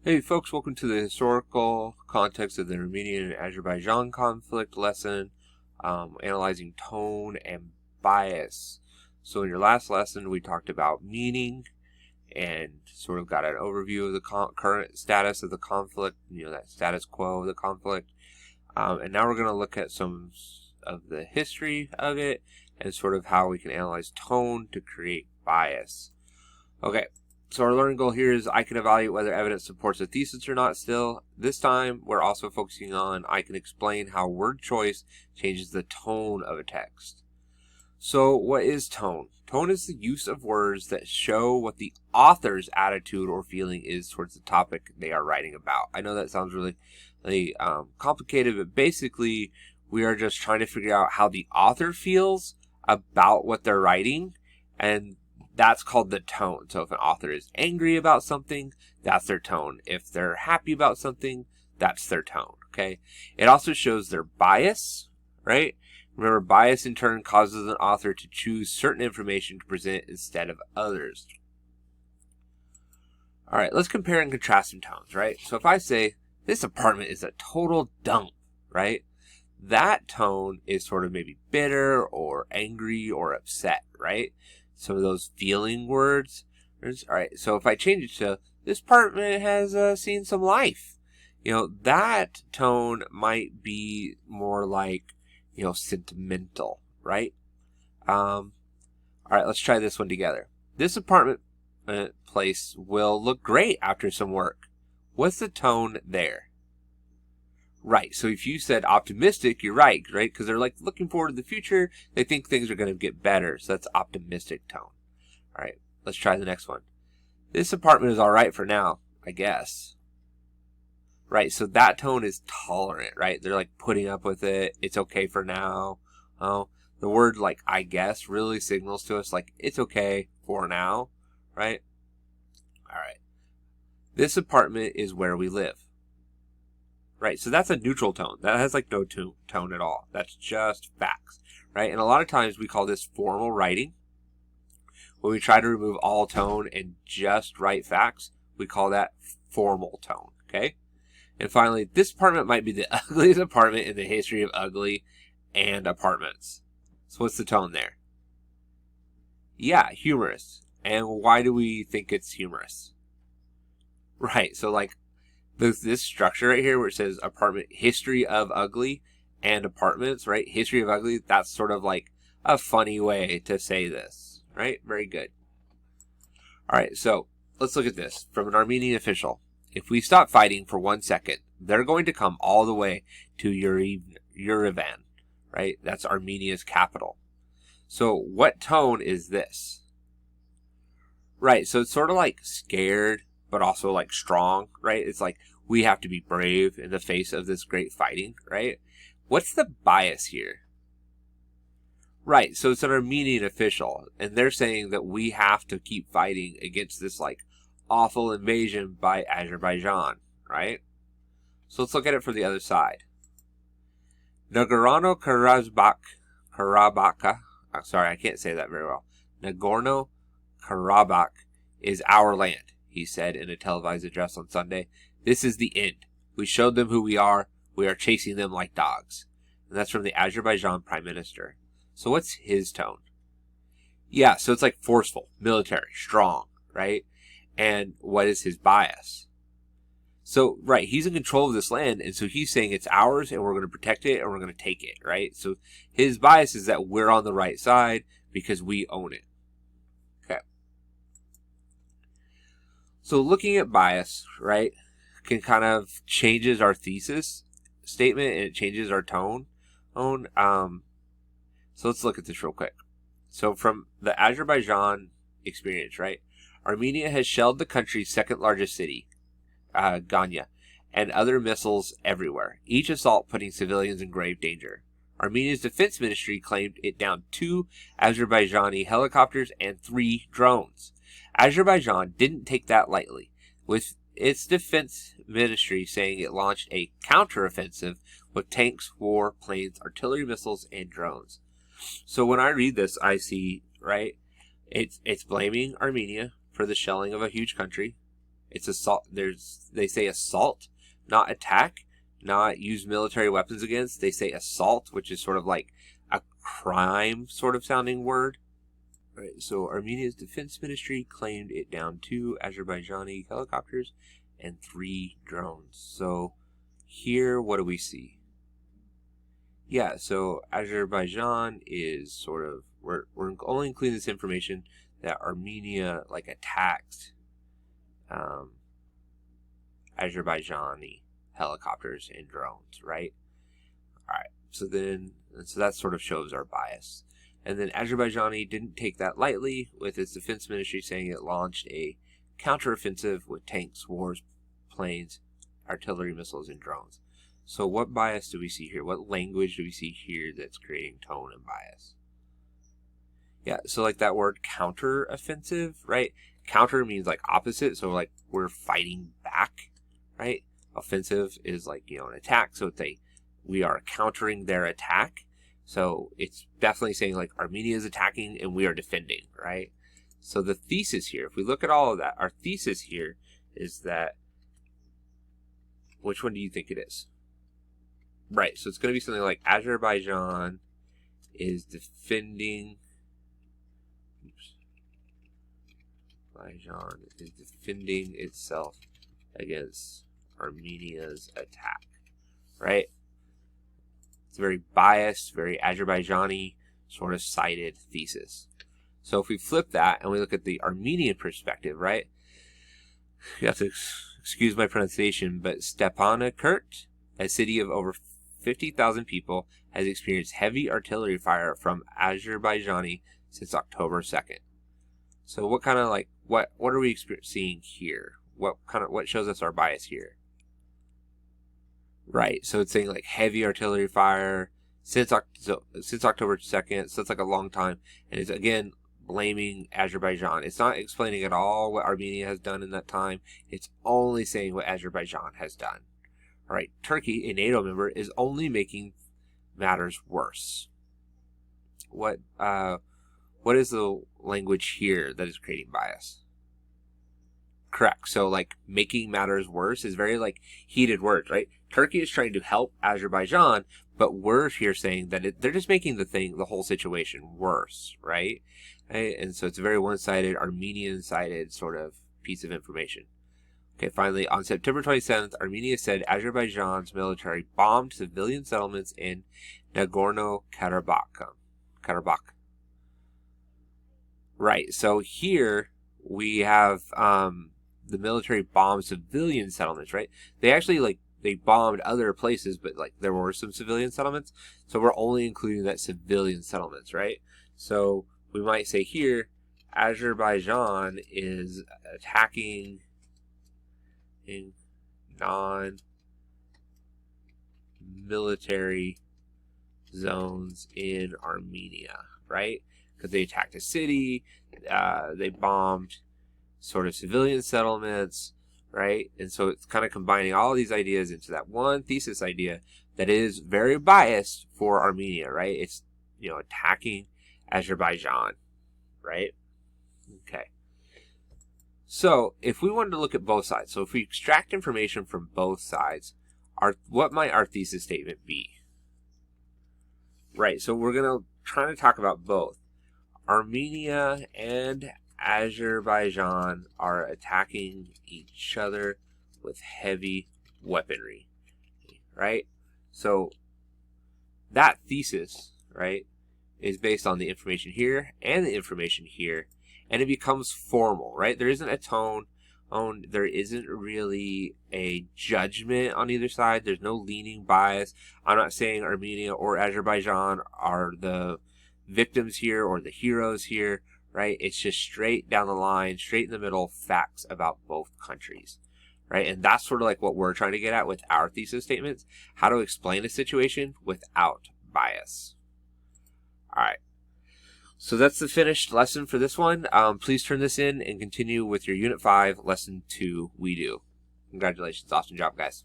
Hey folks, welcome to the historical context of the Armenian and Azerbaijan conflict lesson, analyzing tone and bias. So in your last lesson, we talked about meaning and sort of got an overview of the current status of the conflict, that status quo of the conflict. And now we're going to look at some of the history of it and sort of how we can analyze tone to create bias. Okay. So our learning goal here is I can evaluate whether evidence supports a thesis or not still. This time, we're also focusing on I can explain how word choice changes the tone of a text. So what is tone? Tone is the use of words that show what the author's attitude or feeling is towards the topic they are writing about. I know that sounds really complicated, but basically we are just trying to figure out how the author feels about what they're writing, and that's called the tone. So if an author is angry about something, that's their tone. If they're happy about something, that's their tone, okay? It also shows their bias, right? Remember, bias in turn causes an author to choose certain information to present instead of others. All right, let's compare and contrast some tones, right? So if I say, this apartment is a total dump, right? That tone is sort of maybe bitter or angry or upset, right? Some of those feeling words. All right, so if I change it to, this apartment has seen some life, that tone might be more like, sentimental, right? All right, let's try this one together. This apartment place will look great after some work. What's the tone there? Right, so if you said optimistic, you're right? Because they're like looking forward to the future. They think things are going to get better, so that's optimistic tone. All right, let's try the next one. This apartment is all right for now, I guess. Right, so that tone is tolerant, right? They're like putting up with it. It's okay for now. Oh, the word like I guess really signals to us like it's okay for now, right? All right. This apartment is where we live. Right, so that's a neutral tone. That has like no tone at all. That's just facts, right? And a lot of times we call this formal writing. When we try to remove all tone and just write facts, we call that formal tone, okay? And finally, this apartment might be the ugliest apartment in the history of ugly and apartments. So what's the tone there? Yeah, humorous. And why do we think it's humorous? Right, so like this structure right here where it says apartment history of ugly and apartments, right? History of ugly, that's sort of like a funny way to say this, right? Very good. All right, so let's look at this from an Armenian official. If we stop fighting for 1 second, they're going to come all the way to Yerevan, right? That's Armenia's capital. So what tone is this? Right, so it's sort of like scared, but also like strong, right? It's like we have to be brave in the face of this great fighting, right? What's the bias here? Right, so it's an Armenian official, and they're saying that we have to keep fighting against this like awful invasion by Azerbaijan, right? So let's look at it from the other side. Nagorno-Karabakh, sorry, I can't say that very well. Nagorno-Karabakh is our land, he said in a televised address on Sunday. This is the end. We showed them who we are. We are chasing them like dogs. And that's from the Azerbaijan prime minister. So what's his tone? Yeah, so it's like forceful, military, strong, right? And what is his bias? So, right, he's in control of this land, and so he's saying it's ours, and we're going to protect it, and we're going to take it, right? So his bias is that we're on the right side because we own it. Okay. So looking at bias, right, can kind of changes our thesis statement, and it changes our tone. So let's look at this real quick. So from the Azerbaijan experience, right, Armenia has shelled the country's second largest city, Ganya, and other missiles everywhere, each assault putting civilians in grave danger. Armenia's defense ministry claimed it downed 2 Azerbaijani helicopters and 3 drones. Azerbaijan didn't take that lightly, with its defense ministry saying it launched a counteroffensive with tanks, warplanes, artillery missiles, and drones. So when I read this, I see, right, it's blaming Armenia for the shelling of a huge country. It's assault. They say assault, not attack, not use military weapons against. They say assault, which is sort of like a crime sort of sounding word. Right, so Armenia's defense ministry claimed it downed 2 Azerbaijani helicopters and 3 drones. So here, what do we see? Yeah, so Azerbaijan is sort of, we're only including this information that Armenia like attacked Azerbaijani helicopters and drones, right? All right, so that sort of shows our bias. And then Azerbaijani didn't take that lightly, with its defense ministry saying it launched a counteroffensive with tanks, wars, planes, artillery, missiles, and drones. So what bias do we see here? What language do we see here that's creating tone and bias? Yeah, so like that word counteroffensive, right? Counter means like opposite, so like we're fighting back, right? Offensive is like, an attack, so we are countering their attack. So it's definitely saying like Armenia is attacking and we are defending, right? So the thesis here, if we look at all of that, our thesis here is that, which one do you think it is? Right, so it's going to be something like Azerbaijan is defending, Azerbaijan is defending itself against Armenia's attack, right? It's a very biased, very Azerbaijani sort of sided thesis. So if we flip that and we look at the Armenian perspective, right? You have to excuse my pronunciation, but Stepanakert, a city of over 50,000 people, has experienced heavy artillery fire from Azerbaijani since October 2nd. So what kind of like, what are we seeing here? What shows us our bias here? Right, so it's saying like heavy artillery fire since October 2nd, so it's like a long time, and it's again blaming Azerbaijan. It's not explaining at all what Armenia has done in that time. It's only saying what Azerbaijan has done. All right, Turkey, a NATO member, is only making matters worse. What is the language here that is creating bias? Correct. So like making matters worse is very like heated words, right? Turkey is trying to help Azerbaijan, but we're here saying that they're just making the whole situation worse, right? And so it's a very one-sided, Armenian-sided sort of piece of information. Okay, finally, on September 27th, Armenia said Azerbaijan's military bombed civilian settlements in Nagorno-Karabakh. Right, so here we have the military bombed civilian settlements, right? They actually they bombed other places, but like there were some civilian settlements. So we're only including that civilian settlements, right? So we might say here, Azerbaijan is attacking in non-military zones in Armenia, right? Because they attacked a city, they bombed sort of civilian settlements, right? And so it's kind of combining all of these ideas into that one thesis idea that is very biased for Armenia, right? It's, attacking Azerbaijan, right? Okay. So if we wanted to look at both sides, so if we extract information from both sides, what might our thesis statement be? Right, so we're going to try to talk about both. Armenia and Azerbaijan are attacking each other with heavy weaponry, right? So that thesis, right, is based on the information here and the information here, and it becomes formal, right? There isn't a tone, there isn't really a judgment on either side. There's no leaning bias. I'm not saying Armenia or Azerbaijan are the victims here or the heroes here, right? It's just straight down the line, straight in the middle, facts about both countries, right? And that's sort of like what we're trying to get at with our thesis statements, how to explain a situation without bias. All right. So that's the finished lesson for this one. Please turn this in and continue with your Unit 5, Lesson 2, We Do. Congratulations. Awesome job, guys.